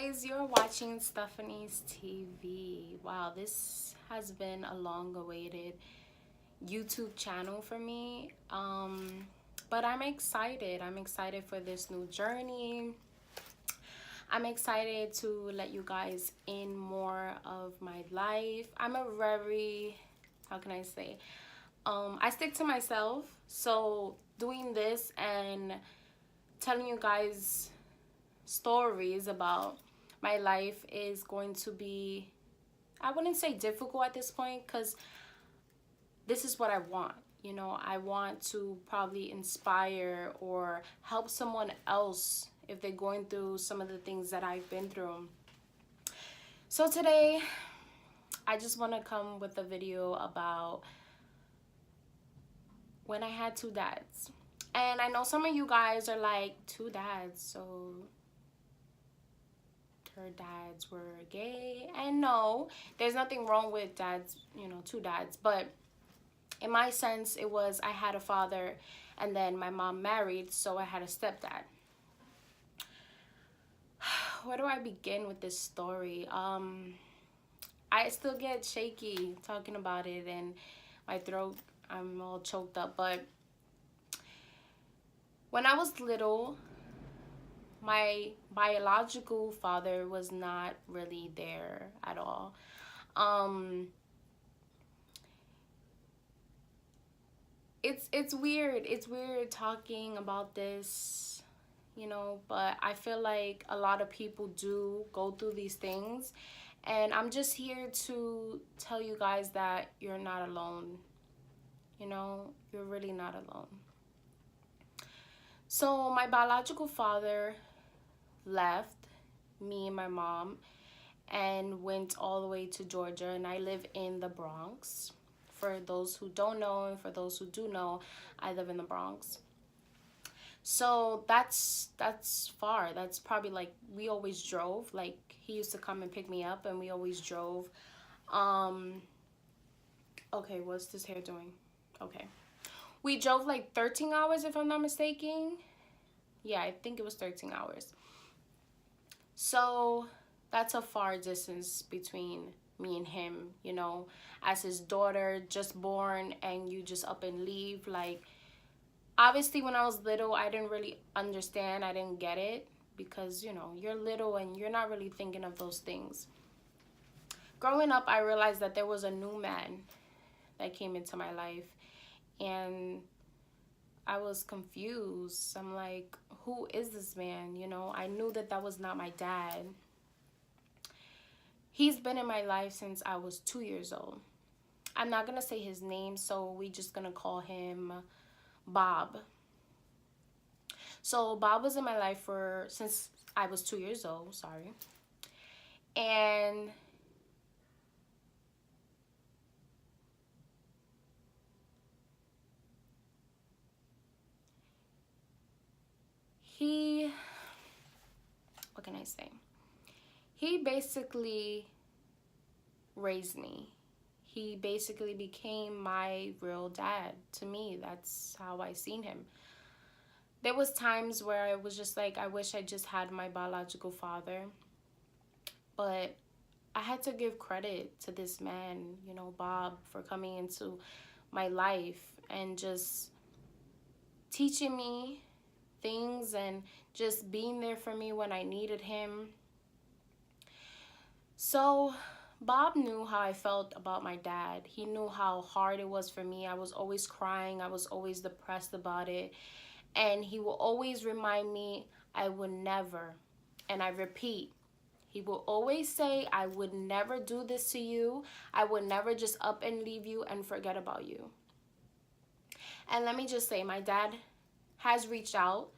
guys, you're watching Stephanie's TV. Wow, this has been a long-awaited YouTube channel for me. But I'm excited. I'm excited for this new journey. I'm excited to let you guys in more of my life. I'm a very, how can I say? I stick to myself. So doing this and telling you guys stories about my life is going to be, I wouldn't say difficult at this point, because this is what I want. You know, I want to probably inspire or help someone else if they're going through some of the things that I've been through. So today I just want to come with a video about when I had two dads. And I know some of you guys are like, two dads, so her dads were gay. And no, there's nothing wrong with dads, you know, two dads. But in my sense, it was I had a father and then my mom married, so I had a stepdad. Where do I begin with this story? I still get shaky talking about it, and my throat, I'm all choked up. But when I was little, my biological father was not really there at all. It's weird. It's weird talking about this, you know, but I feel like a lot of people do go through these things, and I'm just here to tell you guys that you're not alone. You know, you're really not alone. So my biological father left me and my mom and went all the way to Georgia, and I live in the Bronx. For those who don't know, and for those who do know, I live in the Bronx. So that's far. That's probably like, we always drove. Like, he used to come and pick me up and we always drove. Okay, what's this hair doing? Okay. We drove like 13 hours if I'm not mistaken. Yeah, I think it was 13 hours. So that's a far distance between me and him, you know, as his daughter, just born, and you just up and leave. Like, obviously when I was little, I didn't really understand. I didn't get it because, you know, you're little and you're not really thinking of those things. Growing up, I realized that there was a new man that came into my life, and I was confused. I'm like, who is this man? You know, I knew that that was not my dad. He's been in my life since I was 2 years old. I'm not going to say his name, so we just going to call him Bob. So Bob was in my life since I was 2 years old, sorry. And what can I say? He basically raised me. He basically became my real dad to me. That's how I seen him. There was times where I was just like, I wish I just had my biological father. But I had to give credit to this man, you know, Bob, for coming into my life and just teaching me things and just being there for me when I needed him. So Bob knew how I felt about my dad. He knew how hard it was for me. I was always crying. I was always depressed about it. And he will always remind me, I would never, and I repeat, he will always say, I would never do this to you. I would never just up and leave you and forget about you. And let me just say, my dad has reached out,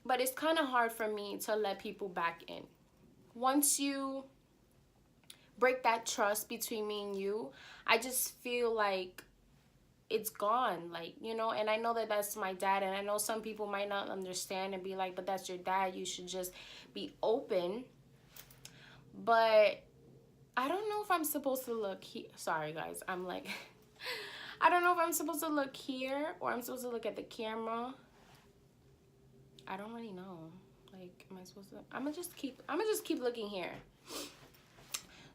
but it's kind of hard for me to let people back in. Once you break that trust between me and you, I just feel like it's gone, like, you know. And I know that that's my dad, and I know some people might not understand and be like, but that's your dad, you should just be open. But I don't know if I'm supposed to look here. Sorry guys, I'm like I don't know if I'm supposed to look here or I'm supposed to look at the camera. I don't really know. Like, am I supposed to? I'm gonna just keep looking here.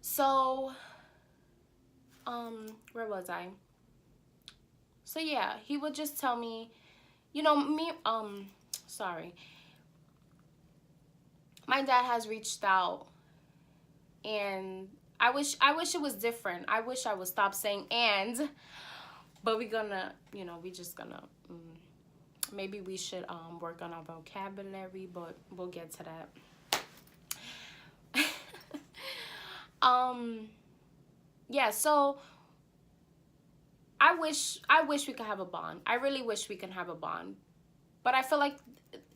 So, where was I? So yeah, he would just tell me, you know, sorry. My dad has reached out, and I wish it was different. I wish I would stop saying and, but we gonna, we just gonna, maybe we should work on our vocabulary, but we'll get to that. Yeah, so I wish we could have a bond. I really wish we can have a bond. But I feel like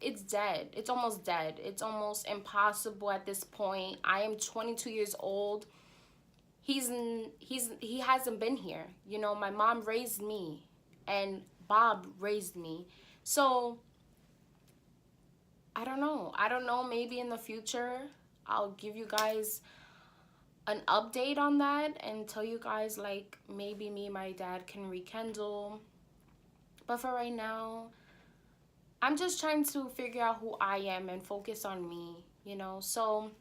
it's dead. It's almost dead. It's almost impossible at this point. I am 22 years old. He hasn't been here. You know, my mom raised me and Bob raised me. So I don't know. I don't know, maybe in the future I'll give you guys an update on that and tell you guys, like, maybe me and my dad can rekindle. But for right now, I'm just trying to figure out who I am and focus on me, So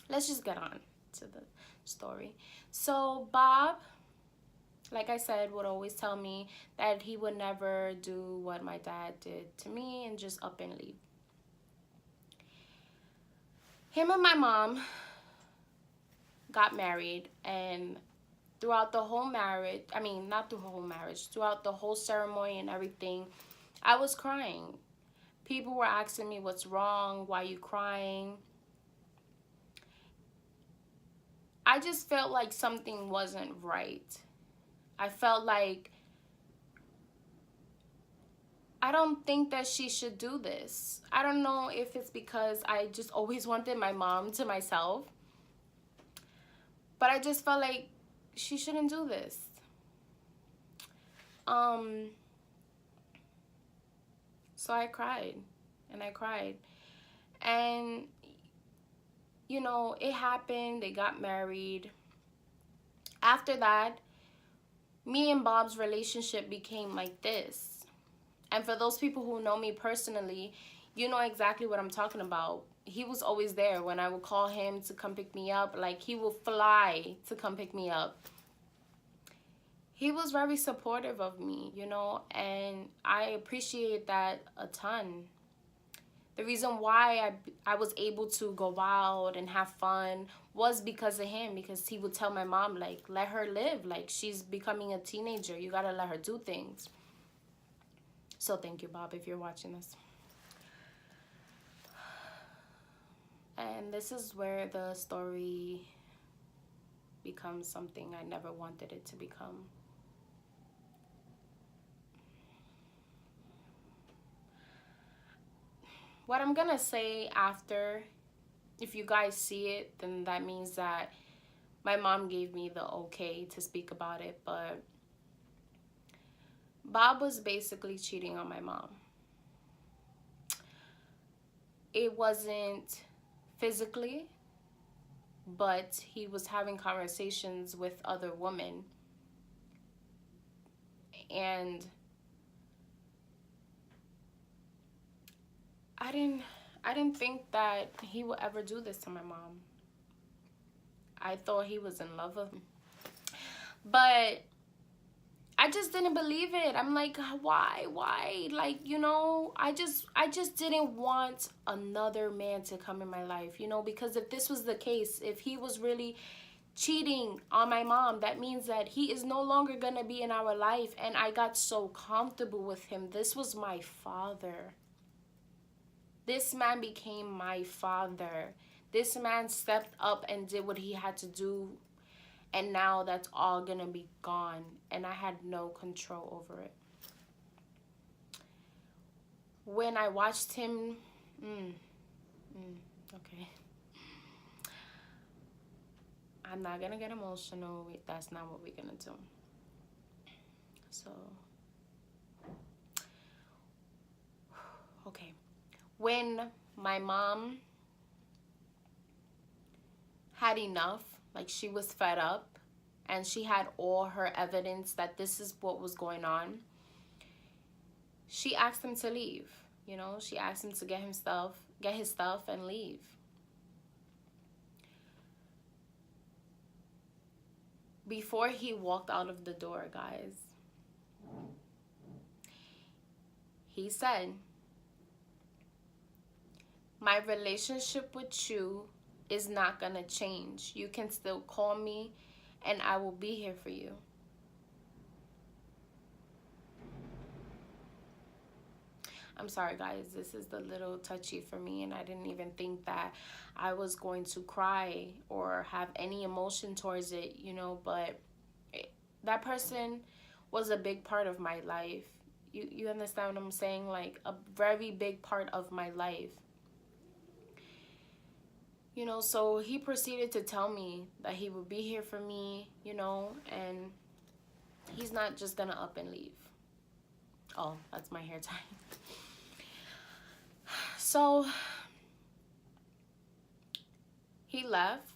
let's just get on to the story. So Bob, like I said, would always tell me that he would never do what my dad did to me and just up and leave. Him and my mom got married, and throughout the whole marriage, not the whole marriage, throughout the whole ceremony and everything, I was crying. People were asking me, what's wrong? Why are you crying? I just felt like something wasn't right. I felt like, I don't think that she should do this. I don't know if it's because I just always wanted my mom to myself, but I just felt like she shouldn't do this. So I cried and I cried. And, it happened. They got married. After that, me and Bob's relationship became like this. And for those people who know me personally, you know exactly what I'm talking about. He was always there when I would call him to come pick me up. Like, he would fly to come pick me up. He was very supportive of me, and I appreciate that a ton. The reason why I was able to go out and have fun was because of him, because he would tell my mom, like, let her live. Like, she's becoming a teenager. You got to let her do things. So thank you, Bob, if you're watching this. And this is where the story becomes something I never wanted it to become. What I'm gonna say after, if you guys see it, then that means that my mom gave me the okay to speak about it. But Bob was basically cheating on my mom. It wasn't physically, but he was having conversations with other women. And I didn't think that he would ever do this to my mom. I thought he was in love with me. But I just didn't believe it. I'm like, why? Like, I just didn't want another man to come in my life, because if this was the case, if he was really cheating on my mom, that means that he is no longer gonna be in our life. And I got so comfortable with him. This was my father. This man became my father. This man stepped up and did what he had to do. And now that's all gonna be gone. And I had no control over it. When I watched him, okay. I'm not gonna get emotional. That's not what we're gonna do. So, okay. When my mom had enough, like, she was fed up, and she had all her evidence that this is what was going on, she asked him to leave. She asked him to get him stuff get his stuff, and leave. Before he walked out of the door, guys, he said, my relationship with you is not gonna change. You can still call me and I will be here for you. I'm sorry, guys, this is a little touchy for me, and I didn't even think that I was going to cry or have any emotion towards it, you know, but that person was a big part of my life. You understand what I'm saying? Like, a very big part of my life. You know, so he proceeded to tell me that he would be here for me, you know, and he's not just gonna up and leave. Oh, that's my hair tie. So he left.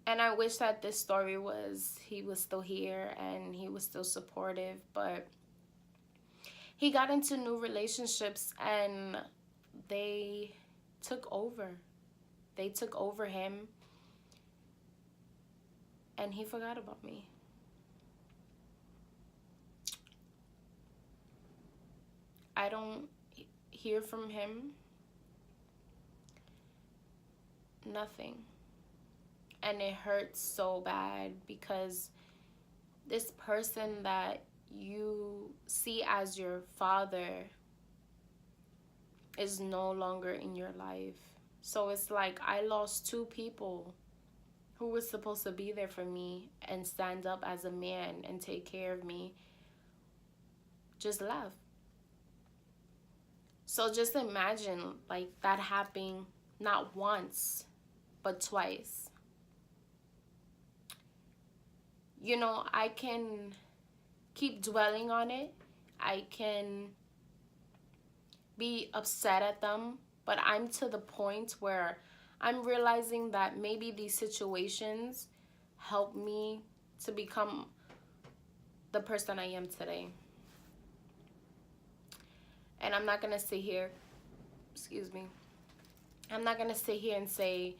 And I wish that this story was, he was still here and he was still supportive, but he got into new relationships and they took over. They took over him and he forgot about me. I don't hear from him. Nothing. And it hurts so bad because this person that you see as your father is no longer in your life. So it's like I lost two people who were supposed to be there for me and stand up as a man and take care of me, just left. So just imagine like that happening not once, but twice. You know, I can keep dwelling on it. I can be upset at them, but I'm to the point where I'm realizing that maybe these situations help me to become the person I am today. And I'm not gonna sit here, excuse me, I'm not gonna sit here and say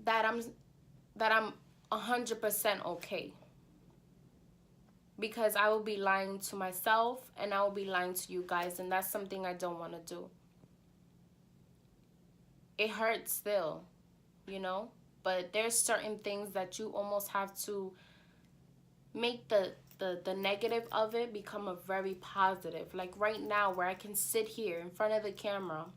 that I'm 100% okay, because I will be lying to myself and I will be lying to you guys, and that's something I don't want to do. It hurts still, you know, but there's certain things that you almost have to make the negative of it become a very positive. Like right now, where I can sit here in front of the camera,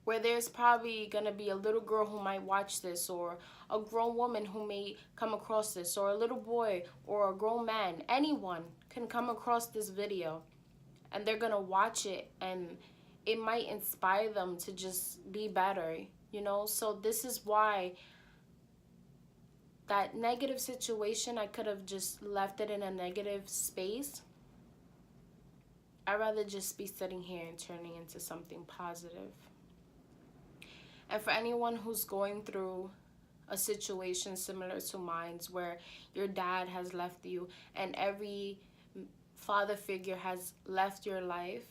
where there's probably gonna be a little girl who might watch this, or a grown woman who may come across this, or a little boy or a grown man. Anyone can come across this video and they're gonna watch it and it might inspire them to just be better, you know. So this is why that negative situation, I could have just left it in a negative space. I'd rather just be sitting here and turning into something positive. And for anyone who's going through a situation similar to mine, where your dad has left you and every father figure has left your life,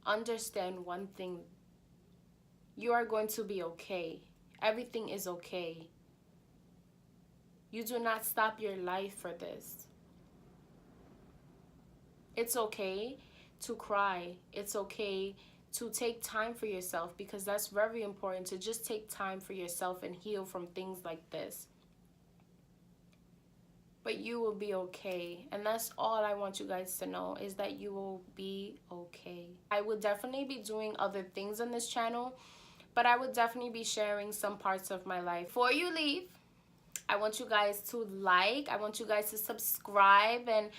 understand one thing: you are going to be okay. Everything is okay. You do not stop your life for this. It's okay to cry. It's okay to take time for yourself, because that's very important, to just take time for yourself and heal from things like this. But you will be okay, and that's all I want you guys to know, is that you will be okay. I will definitely be doing other things on this channel, but I would definitely be sharing some parts of my life. Before you leave, I want you guys to like, I want you guys to subscribe, and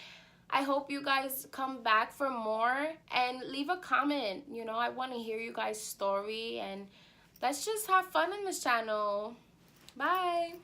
I hope you guys come back for more and leave a comment. You know, I want to hear you guys' story, and let's just have fun on this channel. Bye.